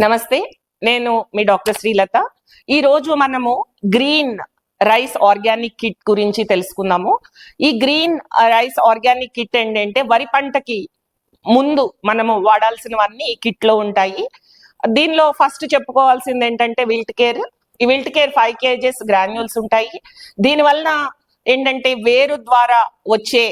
నమస్తే, నేను మీ డాక్టర్ శ్రీలత. ఈ రోజు మనము గ్రీన్ రైస్ ఆర్గానిక్ కిట్ గురించి తెలుసుకుందాము. ఈ గ్రీన్ రైస్ ఆర్గానిక్ కిట్ ఏంటంటే వరి పంటకి ముందు మనము వాడాల్సినవన్నీ ఈ కిట్ లో ఉంటాయి. దీనిలో ఫస్ట్ చెప్పుకోవాల్సింది ఏంటంటే విల్ట్ కేర్. ఈ విల్ట్ కేర్ 5 kgs గ్రాన్యూల్స్ ఉంటాయి. దీనివల్ల ఏంటంటే వేరు ద్వారా వచ్చే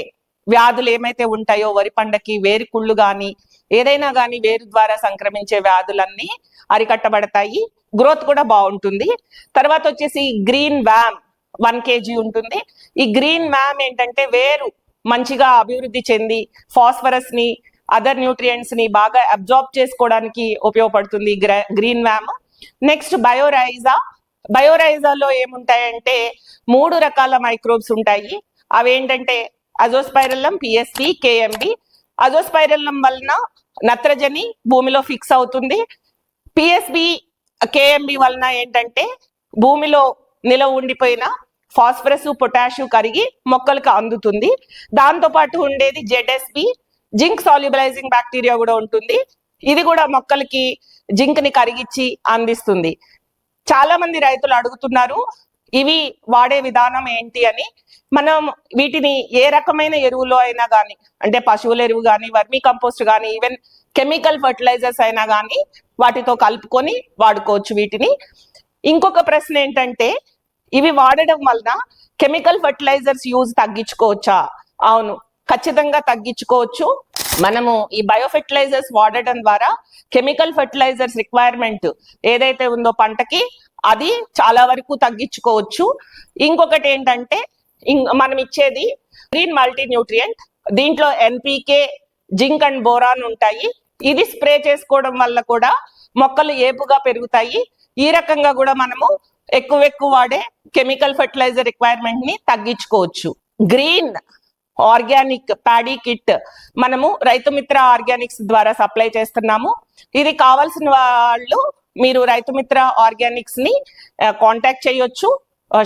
వ్యాధులు ఏమైతే ఉంటాయో వరి పంటకి వేరు కుళ్ళు గాని ఏదైనా గాని వేరు ద్వారా సంక్రమించే వ్యాధులన్నీ అరికట్టబడతాయి. గ్రోత్ కూడా బాగుంటుంది. తర్వాత వచ్చేసి గ్రీన్ వ్యామ్ 1 kg ఉంటుంది. ఈ గ్రీన్ వ్యామ్ ఏంటంటే వేరు మంచిగా అభివృద్ధి చెంది ఫాస్ఫరస్ ని అదర్ న్యూట్రియంట్స్ ని బాగా అబ్జార్బ్ చేసుకోవడానికి ఉపయోగపడుతుంది గ్రీన్ వ్యామ్. నెక్స్ట్ బయోరైజాలో ఏముంటాయంటే 3 రకాల మైక్రోబ్స్ ఉంటాయి. అవి ఏంటంటే అజోస్పైరల్లం, పిఎస్పి, కేఎంబి. అజోస్పైరల్లం వలన నత్రజని భూమిలో ఫిక్స్ అవుతుంది. పిఎస్బి, కేఎంబి వలన ఏంటంటే భూమిలో నిలవ ఉండిపోయిన ఫాస్ఫరస్, పొటాషియం కరిగి మొక్కలకు అందుతుంది. దాంతో పాటు ఉండేది జెడ్ఎస్బి, జింక్ సాల్యుబలైజింగ్ బ్యాక్టీరియా కూడా ఉంటుంది. ఇది కూడా మొక్కలకి జింక్ ని కరిగించి అందిస్తుంది. చాలా మంది రైతులు అడుగుతున్నారు ఇవి వాడే విధానం ఏంటి అని. మనం వీటిని ఏ రకమైన ఎరువులో అయినా కానీ, అంటే పశువుల ఎరువు కానీ, వర్మీ కంపోస్ట్ కానీ, ఈవెన్ కెమికల్ ఫర్టిలైజర్స్ అయినా కానీ వాటితో కలుపుకొని వాడుకోవచ్చు వీటిని. ఇంకొక ప్రశ్న ఏంటంటే ఇవి వాడడం వలన కెమికల్ ఫర్టిలైజర్స్ యూజ్ తగ్గించుకోవచ్చా? అవును, ఖచ్చితంగా తగ్గించుకోవచ్చు. మనము ఈ బయో ఫెర్టిలైజర్స్ వాడటం ద్వారా కెమికల్ ఫర్టిలైజర్స్ రిక్వైర్మెంట్ ఏదైతే ఉందో పంటకి అది చాలా వరకు తగ్గించుకోవచ్చు. ఇంకొకటి ఏంటంటే మనం ఇచ్చేది గ్రీన్ మల్టీ న్యూట్రియంట్. దీంట్లో ఎన్పికే, జింక్ అండ్ బోరాన్ ఉంటాయి. ఇది స్ప్రే చేసుకోవడం వల్ల కూడా మొక్కలు ఏపుగా పెరుగుతాయి. ఈ రకంగా కూడా మనము ఎక్కువ వాడే కెమికల్ ఫర్టిలైజర్ రిక్వైర్మెంట్ ని తగ్గించుకోవచ్చు. గ్రీన్ ఆర్గానిక్ ప్యాడీ కిట్ మనము రైతు మిత్ర ఆర్గానిక్స్ ద్వారా సప్లై చేస్తున్నాము. ఇది కావాల్సిన వాళ్ళు మీరు రైతు మిత్ర ఆర్గానిక్స్ ని కాంటాక్ట్ చేయొచ్చు.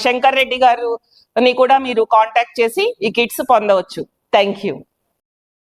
శంకర్ రెడ్డి గారు ని కూడా మీరు కాంటాక్ట్ చేసి ఈ కిట్స్ పొందవచ్చు. Thank you.